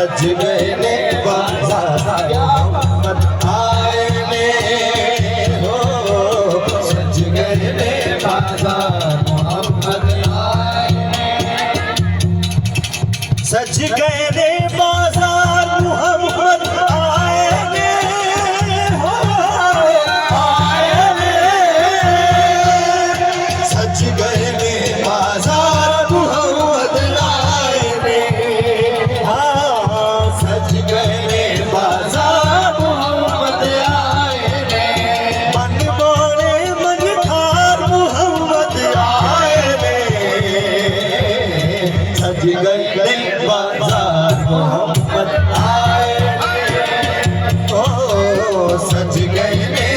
सज गए ने बाजार मोहम्मद आए ने हो सज गए ने बाजार मोहम्मद आए ने सज गए ने बाजार मोहम्मद आए ने हो आए ने सज गए ने बाजार मोहम्मद आए ने हाँ सज गए ने बाजार मोहम्मद आए ने मन मोने मन ठार मोहम्मद आए ने सज गए ने बाजार मोहम्मद आए ने ओ सज गए ने